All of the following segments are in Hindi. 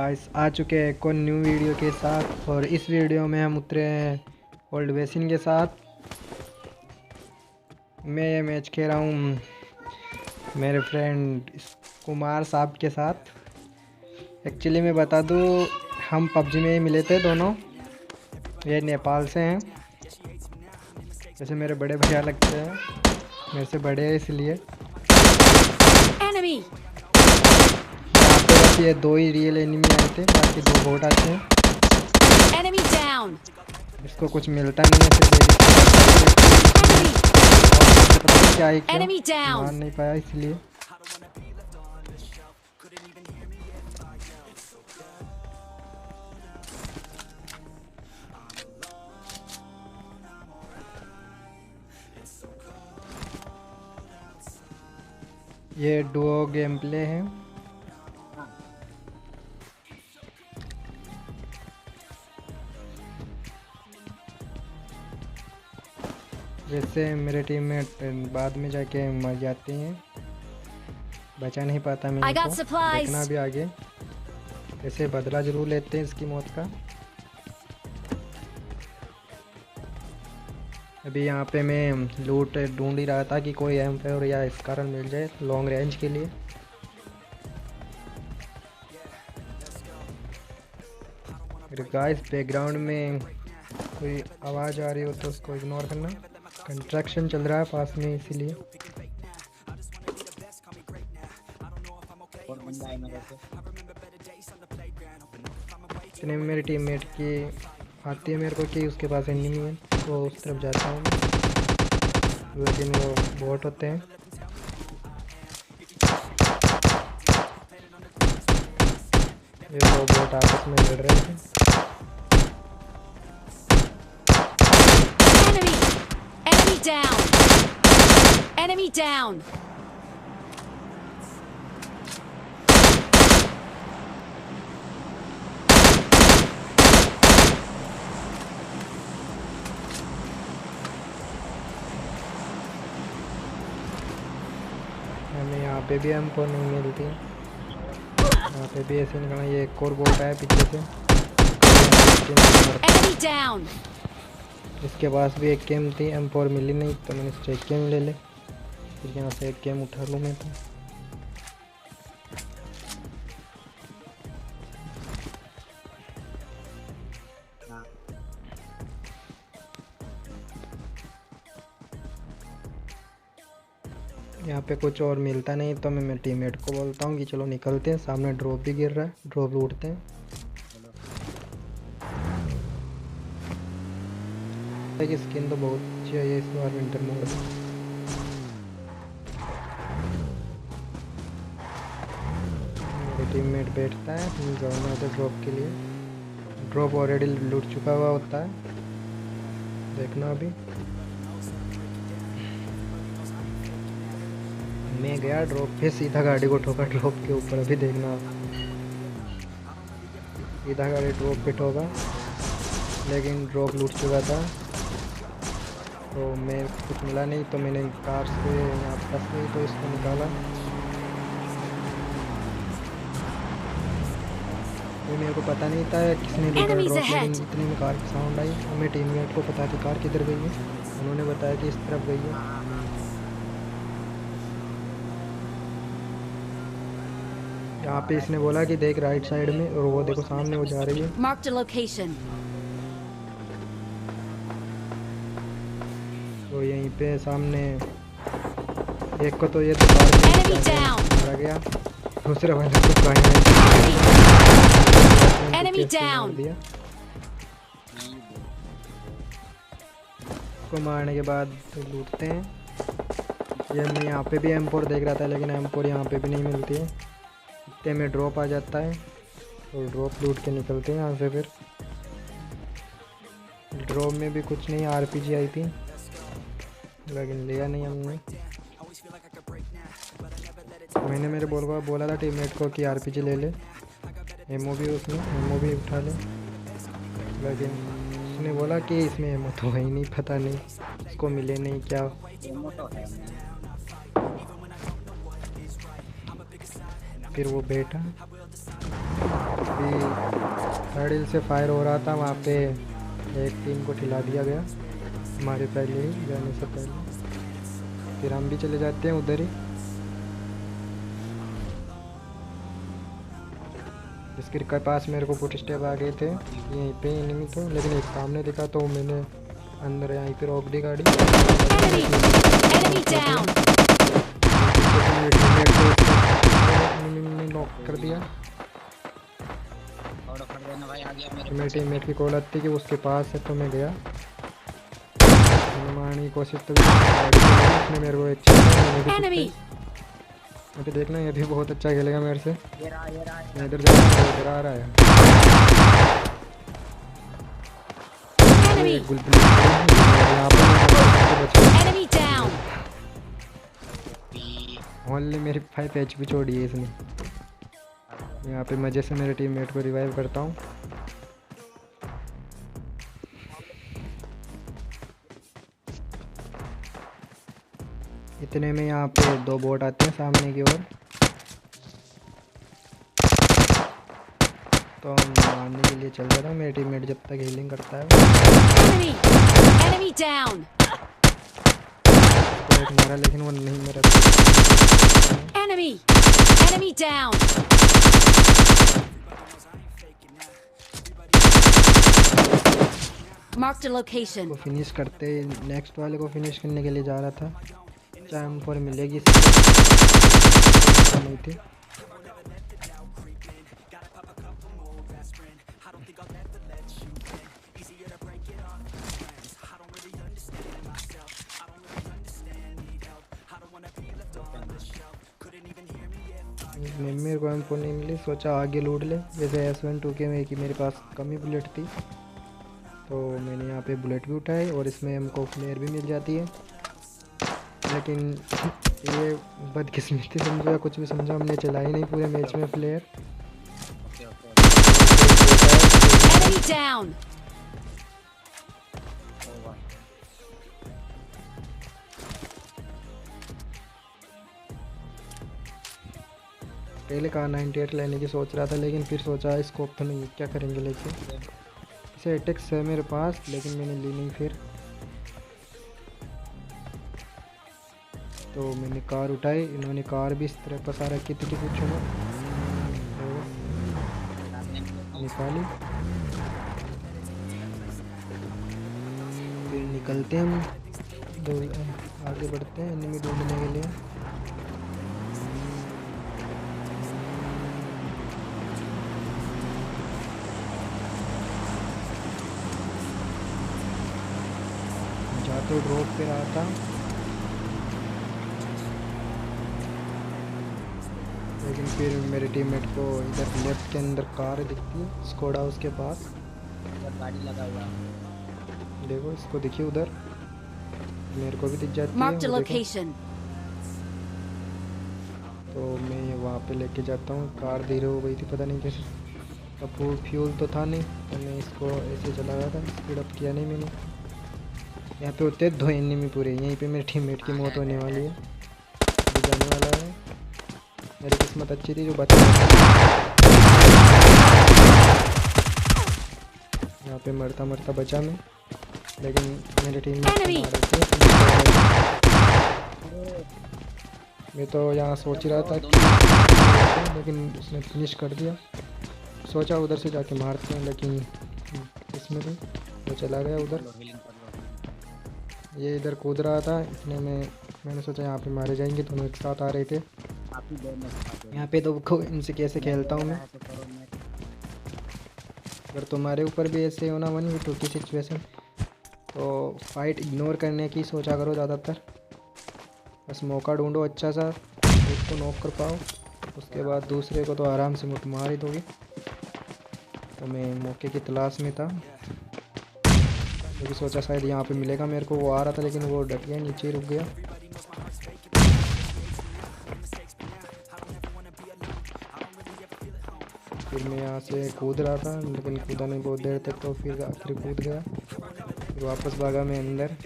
गाइस आ चुके हैं एक और न्यू वीडियो के साथ। और इस वीडियो में हम उतरे हैं ओल्ड बेसिन के साथ। मैं ये मैच खेल रहा हूँ मेरे फ्रेंड कुमार साहब के साथ। एक्चुअली मैं बता दूँ, हम पबजी में ही मिले थे दोनों। ये नेपाल से हैं, जैसे मेरे बड़े भैया लगते हैं, मेरे से बड़े हैं इसलिए। Enemy! यहाँ पे बस ये दो ही रियल एनिमी आए थे, बाकी दो बोट आते हैं। Enemy down! इसको कुछ मिलता नहीं है, सिर्फ Enemy! पता नहीं क्या है, क्यों Enemy down! मार नहीं पाया इसलिए। ये डुओ गेम प्ले है। वैसे मेरे टीममेट बाद में जाके मर जाते हैं, बचा नहीं पाता मैं I got इनको। supplies. देखना भी आगे, ऐसे बदला जरूर लेते हैं इसकी मौत का। अभी यहाँ पे मैं लूट ढूंढ ही रहा था कि कोई एम4 या इस कारण मिल जाए लॉन्ग रेंज के लिए। गाइस बैकग्राउंड में कोई आवाज़ आ रही हो तो उसको इग्नोर करना, कंस्ट्रक्शन चल रहा है पास में इसीलिए। इतने में मेरी टीममेट की आती है मेरे को कि उसके पास एनिमी है, तो उस तरफ जाता हूँ, लेकिन वो बॉट होते हैं। ये दो बॉट आपस में लड़ रहे थे। Enemy down! Enemy down! हमें यहाँ पे भी हमको नहीं मिलती, यहाँ पे भी ऐसे निकला। ये एक और बोट है पीछे से, Enemy down! इसके पास भी एक गेम थी, M4 मिली नहीं तो मैंने सोचा एक गेम ले ले, फिर यहाँ से एक गेम उठा लूँ मैं तो। यहाँ पे कुछ और मिलता नहीं तो मैं मेरे टीममेट को बोलता हूँ कि चलो निकलते हैं। सामने ड्रॉप भी गिर रहा है, ड्रॉप लूटते हैं। स्किन तो बहुत अच्छी है इस बार विंटर मोड में। मेरे टीममेट बैठता है जाना होता है ड्रॉप के लिए। ड्रॉप ऑलरेडी लूट चुका हुआ होता है, देखना अभी। मैं गया ड्रॉप पे, सीधा गाड़ी को ठोका ड्रॉप के ऊपर। अभी देखना, सीधा गाड़ी ड्रॉप पे ठोका, लेकिन ड्रॉप लूट चुका था तो मैं कुछ मिला नहीं, तो मैंने कार से यहाँ फंस गई तो इसको निकाला। तो मेरे को पता नहीं था किसने लूटा ड्रॉप, लेकिन इतने में कार की साउंड आई। हमें टीममेट को पता थी कार किधर गई है, उन्होंने बताया कि इस तरफ गई है। यहाँ पे इसने बोला कि देख राइट साइड में, और वो देखो सामने वो जा रही है। Marked a location. तो यहीं पे सामने एक को तो ये तो मारा गया, दूसरे वाले को Enemy down. को मारने के बाद तो लूटते हैं। ये मैं यहाँ पे भी M4 देख रहा था, लेकिन M4 यहाँ पे भी नहीं मिलती है। इतने में ड्रॉप आ जाता है और ड्रॉप लूट के निकलते हैं यहाँ से। फिर ड्रॉप में भी कुछ नहीं, RPG आई थी, लेकिन लिया नहीं हमने। मैंने मेरे बोला था टीममेट को कि RPG ले ले, एमओ भी उसने एमओ भी उठा ले, लेकिन उसने बोला कि इसमें एमओ तो है ही नहीं, पता नहीं उसको मिले नहीं क्या। फिर वो बैठा अभी थर्ड हिल से फायर हो रहा था, वहाँ पे एक टीम को ठिला दिया गया हमारे पहले ही जाने से पहले। फिर हम भी चले जाते हैं उधर ही। इसके पास मेरे को फुट स्टेप आ गए थे यहीं पे एनिमी तो, लेकिन एक सामने दिखा तो मैंने अंदर यहीं पे रोक दी गाड़ी। Enemy down. नॉक कर दिया। और फट गया ना भाई, आ गया मेरे मेरे टीममेट की कॉल आती कि उसके पास है तो मैं गया, मैंने मारने की कोशिश तो उसने मेरे को एक Enemy. अभी देखना ये भी बहुत अच्छा खेलेगा मेरे से। ये रहा मैं इधर जा रहा हूँ, इधर आ रहा है। Enemy. एक गुलबुली यहाँ पर Enemy down. ओनली मेरी 5 HP छोड़ी है इसने। यहाँ पे मज़े से मेरे टीममेट को रिवाइव करता हूँ। इतने में यहाँ पे 2 बोट आते हैं सामने की ओर, तो हम मारने के लिए चल जाता हूँ। मेरे टीममेट जब तक हीलिंग करता है Enemy. Enemy down. तो एक मारा, लेकिन वो नहीं मेरा। Enemy. Enemy down. Marked a location. को फिनिश करते नेक्स्ट वाले को फिनिश करने के लिए जा रहा था। चाहे M4 मिलेगी नहीं थी। मेरे को M4 नहीं मिली, सोचा आगे लूट ले। जैसे S12 में कि मेरे पास कम ही बुलेट थी, तो मैंने यहाँ पे बुलेट भी उठाई और इसमें हमको फ्लेयर भी मिल जाती है। लेकिन ये बदकिस्मती समझो या कुछ भी समझो, हमने चला ही नहीं पूरे मैच में फ्लेयर। Enemy down. पहले कहा 98 लेने की सोच रहा था, लेकिन फिर सोचा स्कोप तो नहीं, क्या करेंगे लेके। इसे अटैक्स है मेरे पास, लेकिन मैंने ली नहीं। फिर तो मैंने कार उठाई, इन्होंने कार भी इस तरह फंसा रखी थी कि पूछो मत। निकाली, फिर निकलते हैं हम आगे बढ़ते हैं एनिमी ढूंढने के लिए। जाते ड्रॉप पे रहा था, लेकिन फिर मेरे टीममेट को इधर लेफ्ट के अंदर कार दिखती है, स्कोडा उसके पास। गाड़ी लगा हुआ देखो इसको दिखी उधर, मेरे को भी दिख जाती Marked a है वो देखो। location. तो मैं वहाँ पे लेके जाता हूँ। कार धीरे हो गई थी, पता नहीं कैसे। अब फ्यूल तो था नहीं, तो मैं इसको ऐसे चला गया था, स्पीड अप किया नहीं मैंने। यहाँ पे होते 2 एनिमी पूरे, यहीं पे मेरे टीममेट की मौत होने वाली है, अभी जाने वाला है। मेरी किस्मत अच्छी थी जो बचा। यहाँ पे मरता मरता बचा मैं, लेकिन मेरे टीम Enemy. मैं तो यहाँ सोच रहा था कि, लेकिन उसने फिनिश कर दिया। सोचा उधर से जाके मारते हैं, लेकिन इसमें भी वो चला गया उधर। ये इधर कूद रहा था, इतने में मैंने सोचा यहाँ पे मारे जाएंगे, दोनों एक साथ आ रहे थे। यहाँ पे तो इनसे कैसे खेलता हूँ मैं। अगर तुम्हारे ऊपर भी ऐसे होना 1v2 की सिचुएशन, तो फाइट इग्नोर करने की सोचा करो ज़्यादातर। बस मौका ढूंढो अच्छा सा, एक को नॉक कर पाओ, उसके बाद दूसरे को तो आराम से मुझ मार ही दोगे। तो मैं मौके की तलाश में था, क्योंकि सोचा शायद यहाँ पे मिलेगा मेरे को। वो आ रहा था, लेकिन वो डट गया, नीचे रुक गया। फिर मैं यहाँ से कूद रहा था, लेकिन कूदा नहीं बहुत देर तक, तो फिर आखिर कूद गया। फिर वापस भागा मैं अंदर।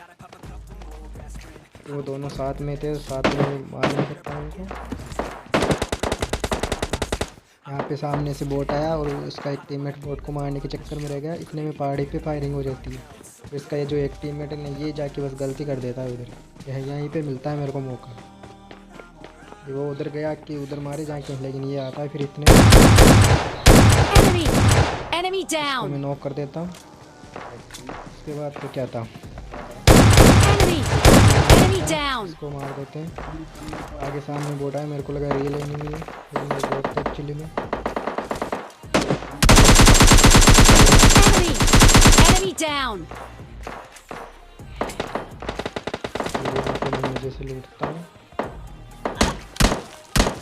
वो दोनों साथ में थे, साथ में मार नहीं सकता उनको। यहाँ पे सामने से बोट आया और उसका एक टीममेट बोट को मारने के चक्कर में रह गया। इतने में पहाड़ी पे फायरिंग हो जाती है। तो इसका ये जो एक टीममेट है ना, ये जाके बस गलती कर देता है उधर। यहीं पे मिलता है मेरे को मौका। वो उधर गया कि उधर मारे जाके, लेकिन ये आता है फिर इतने Enemy! Enemy को down! मैं नॉक कर देता हूँ। उसके बाद तो क्या था, Enemy! Enemy down! इसको मार देते हैं। आगे सामने बोट आया, मेरे को लगा रियल एनिमी है, लेकिन वो बोट था एक्चुअली में। Enemy! Enemy down! तो यहाँ पे मैं मजे से लूटता हूँ।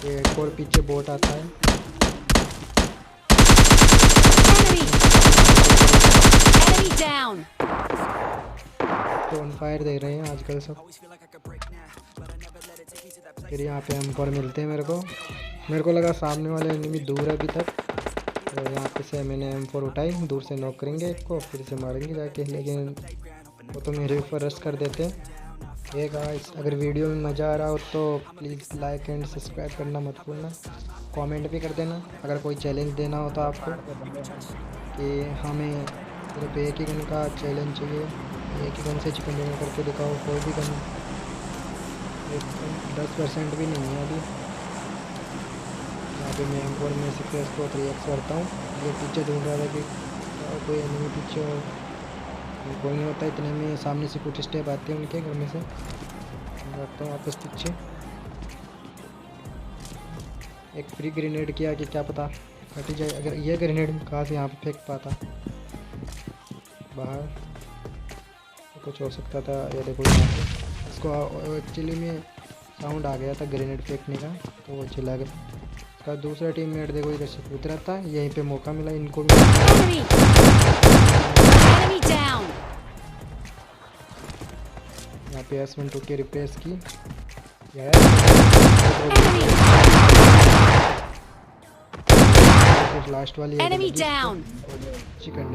ये एक और पीछे बोट आता है। Enemy! Enemy down! तो ऑन फायर दे रहे हैं आजकल सब। फिर यहाँ पे M4 मिलते हैं मेरे को लगा सामने वाले एनिमी दूर है अभी तक। तो यहाँ पे से मैंने M4 उठाई, दूर से नॉक करेंगे एक को, फिर से मारेंगे जाके, लेकिन वो तो मेरे ऊपर रश कर देते हैं। ये गाइस, अगर वीडियो में मज़ा आ रहा हो तो प्लीज़ लाइक एंड सब्सक्राइब करना मत भूलना। कमेंट भी कर देना अगर कोई चैलेंज देना हो तो आपको, कि हमें सिर्फ एक ही गन का चैलेंज चाहिए, एक ही गन से चिकन डिनर करके दिखाओ। कोई भी गन 10% भी नहीं है अभी। यहाँ पे मैं M4 में सिक्स को 3x करता हूँ। ये पीछे ढूंढ रहा था कि कोई एनिमी पीछे हो, कोई नहीं होता। इतने में सामने से कुछ स्टेप आते हैं उनके घर में से, रखता हूँ वापस पीछे। एक फ्री ग्रेनेड किया कि क्या पता हट जाए। अगर ये ग्रेनेड कहाँ से यहाँ पे फेंक पाता बाहर, तो कुछ हो सकता था। ये देखो यहाँ पे इसको एक्चुअली में साउंड आ गया था ग्रेनेड फेंकने का, तो वो चला गया। उसका दूसरा टीममेट देखो इधर से कूद रहा था, यहीं पे मौका मिला इनको भी। Enemy! Enemy down! यहाँ पे S12 के रिप्लेस की Enemy! लास्ट वाली Enemy down! चिकन